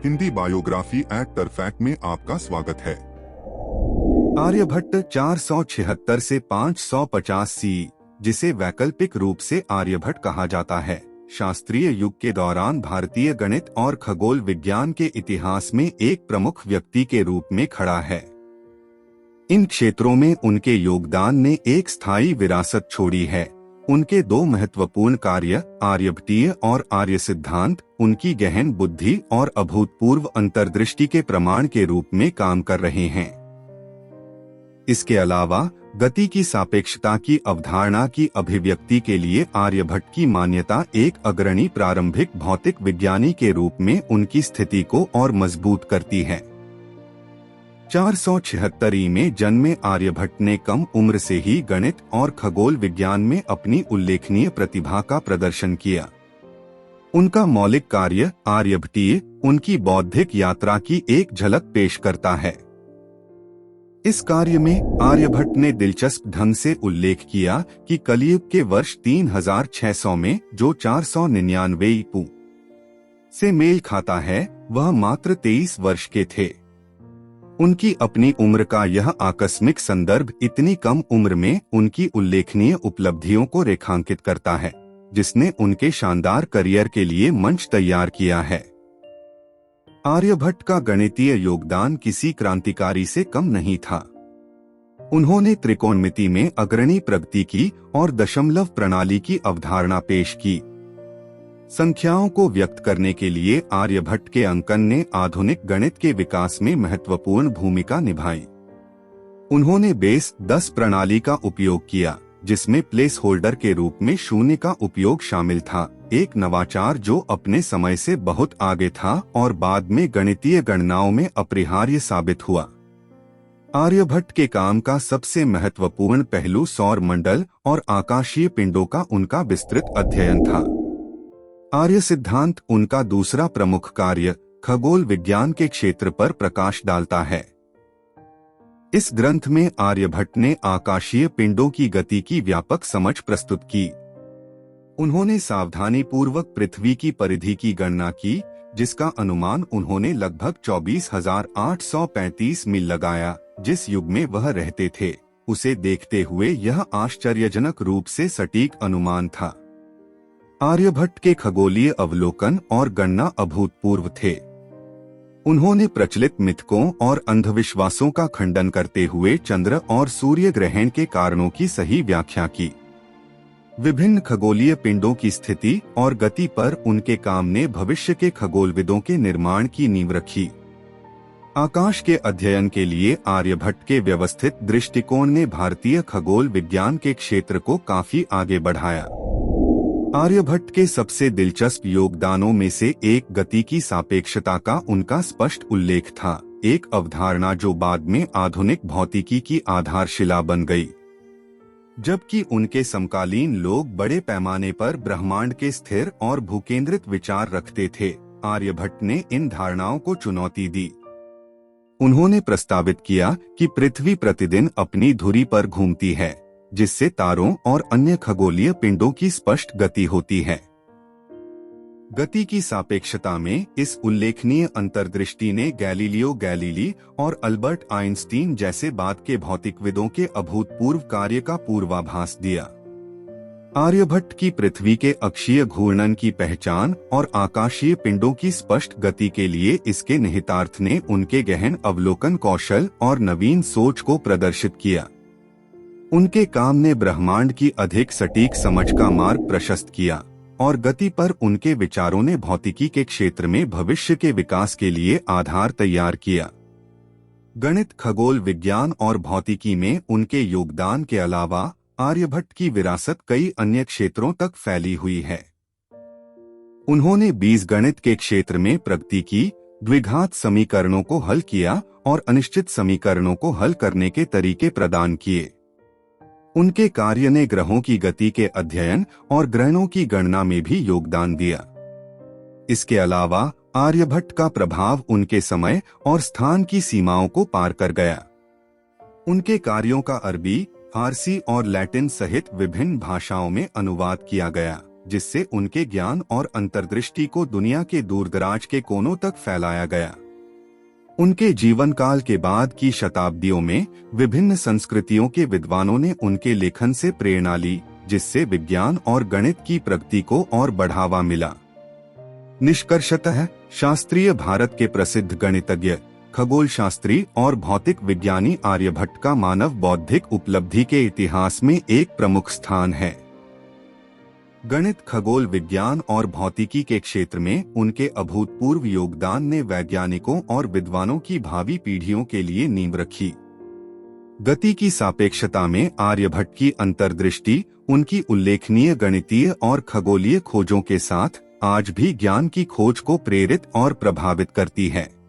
Hindi biography actor fact में आपका स्वागत है। आर्यभट्ट 476 से 550 सी, जिसे वैकल्पिक रूप से आर्यभट्ट कहा जाता है, शास्त्रीय युग के दौरान भारतीय गणित और खगोल विज्ञान के इतिहास में एक प्रमुख व्यक्ति के रूप में खड़ा है। इन क्षेत्रों में उनके योगदान ने एक स्थायी विरासत छोड़ी है। उनके दो महत्वपूर्ण कार्य आर्यभट्टीय और आर्य सिद्धांत उनकी गहन बुद्धि और अभूतपूर्व अंतर्दृष्टि के प्रमाण के रूप में काम कर रहे हैं। इसके अलावा गति की सापेक्षता की अवधारणा की अभिव्यक्ति के लिए आर्यभट्ट की मान्यता एक अग्रणी प्रारंभिक भौतिक विज्ञानी के रूप में उनकी स्थिति को और मजबूत करती है। 476 में जन्मे आर्यभट्ट ने कम उम्र से ही गणित और खगोल विज्ञान में अपनी उल्लेखनीय प्रतिभा का प्रदर्शन किया। उनका मौलिक कार्य आर्यभट्टीय उनकी बौद्धिक यात्रा की एक झलक पेश करता है। इस कार्य में आर्यभट्ट ने दिलचस्प ढंग से उल्लेख किया कि कलियुग के वर्ष 3600 में जो 499 ईपू से मेल खाता है, वह मात्र 23 वर्ष के थे। उनकी अपनी उम्र का यह आकस्मिक संदर्भ इतनी कम उम्र में उनकी उल्लेखनीय उपलब्धियों को रेखांकित करता है, जिसने उनके शानदार करियर के लिए मंच तैयार किया है। आर्यभट्ट का गणितीय योगदान किसी क्रांतिकारी से कम नहीं था। उन्होंने त्रिकोणमिति में अग्रणी प्रगति की और दशमलव प्रणाली की अवधारणा पेश की। संख्याओं को व्यक्त करने के लिए आर्यभट्ट के अंकन ने आधुनिक गणित के विकास में महत्वपूर्ण भूमिका निभाई। उन्होंने बेस 10 प्रणाली का उपयोग किया, जिसमें प्लेस होल्डर के रूप में शून्य का उपयोग शामिल था, एक नवाचार जो अपने समय से बहुत आगे था और बाद में गणितीय गणनाओं में अपरिहार्य साबित हुआ। आर्यभट्ट के काम का सबसे महत्वपूर्ण पहलू सौर मंडल और आकाशीय पिंडों का उनका विस्तृत अध्ययन था। आर्य सिद्धांत उनका दूसरा प्रमुख कार्य खगोल विज्ञान के क्षेत्र पर प्रकाश डालता है। इस ग्रंथ में आर्यभट्ट ने आकाशीय पिंडों की गति की व्यापक समझ प्रस्तुत की। उन्होंने सावधानी पूर्वक पृथ्वी की परिधि की गणना की, जिसका अनुमान उन्होंने लगभग 24,835 मील लगाया। जिस युग में वह रहते थे, उसे देखते हुए यह आश्चर्यजनक रूप से सटीक अनुमान था। आर्यभट्ट के खगोलीय अवलोकन और गणना अभूतपूर्व थे। उन्होंने प्रचलित मिथकों और अंधविश्वासों का खंडन करते हुए चंद्र और सूर्य ग्रहण के कारणों की सही व्याख्या की। विभिन्न खगोलीय पिंडों की स्थिति और गति पर उनके काम ने भविष्य के खगोलविदों के निर्माण की नींव रखी। आकाश के अध्ययन के लिए आर्यभट्ट के व्यवस्थित दृष्टिकोण ने भारतीय खगोल विज्ञान के क्षेत्र को काफी आगे बढ़ाया। आर्यभट्ट के सबसे दिलचस्प योगदानों में से एक गति की सापेक्षता का उनका स्पष्ट उल्लेख था, एक अवधारणा जो बाद में आधुनिक भौतिकी की आधारशिला बन गई। जबकि उनके समकालीन लोग बड़े पैमाने पर ब्रह्मांड के स्थिर और भूकेंद्रित विचार रखते थे, आर्यभट्ट ने इन धारणाओं को चुनौती दी। उन्होंने प्रस्तावित किया कि पृथ्वी प्रतिदिन अपनी धुरी पर घूमती है, जिससे तारों और अन्य खगोलीय पिंडों की स्पष्ट गति होती है। गति की सापेक्षता में इस उल्लेखनीय अंतर्दृष्टि ने गैलीलियो गैलीली और अल्बर्ट आइंस्टीन जैसे बाद के भौतिकविदों के अभूतपूर्व कार्य का पूर्वाभास दिया। आर्यभट्ट की पृथ्वी के अक्षीय घूर्णन की पहचान और आकाशीय पिंडों की स्पष्ट गति के लिए इसके निहितार्थ ने उनके गहन अवलोकन कौशल और नवीन सोच को प्रदर्शित किया। उनके काम ने ब्रह्मांड की अधिक सटीक समझ का मार्ग प्रशस्त किया और गति पर उनके विचारों ने भौतिकी के क्षेत्र में भविष्य के विकास के लिए आधार तैयार किया। गणित, खगोल विज्ञान और भौतिकी में उनके योगदान के अलावा आर्यभट्ट की विरासत कई अन्य क्षेत्रों तक फैली हुई है। उन्होंने बीजगणित के क्षेत्र में प्रगति की, द्विघात समीकरणों को हल किया और अनिश्चित समीकरणों को हल करने के तरीके प्रदान किए। उनके कार्य ने ग्रहों की गति के अध्ययन और ग्रहणों की गणना में भी योगदान दिया। इसके अलावा आर्यभट्ट का प्रभाव उनके समय और स्थान की सीमाओं को पार कर गया। उनके कार्यों का अरबी, फारसी और लैटिन सहित विभिन्न भाषाओं में अनुवाद किया गया जिससे उनके ज्ञान और अंतर्दृष्टि को दुनिया के दूरदराज के कोनों तक फैलाया गया। उनके जीवन काल के बाद की शताब्दियों में विभिन्न संस्कृतियों के विद्वानों ने उनके लेखन से प्रेरणा ली, जिससे विज्ञान और गणित की प्रगति को और बढ़ावा मिला। निष्कर्षतः शास्त्रीय भारत के प्रसिद्ध गणितज्ञ, खगोल शास्त्री और भौतिक विज्ञानी आर्यभट्ट का मानव बौद्धिक उपलब्धि के इतिहास में एक प्रमुख स्थान है। गणित, खगोल विज्ञान और भौतिकी के क्षेत्र में उनके अभूतपूर्व योगदान ने वैज्ञानिकों और विद्वानों की भावी पीढ़ियों के लिए नींव रखी। गति की सापेक्षता में आर्यभट्ट की अंतर्दृष्टि उनकी उल्लेखनीय गणितीय और खगोलीय खोजों के साथ आज भी ज्ञान की खोज को प्रेरित और प्रभावित करती है।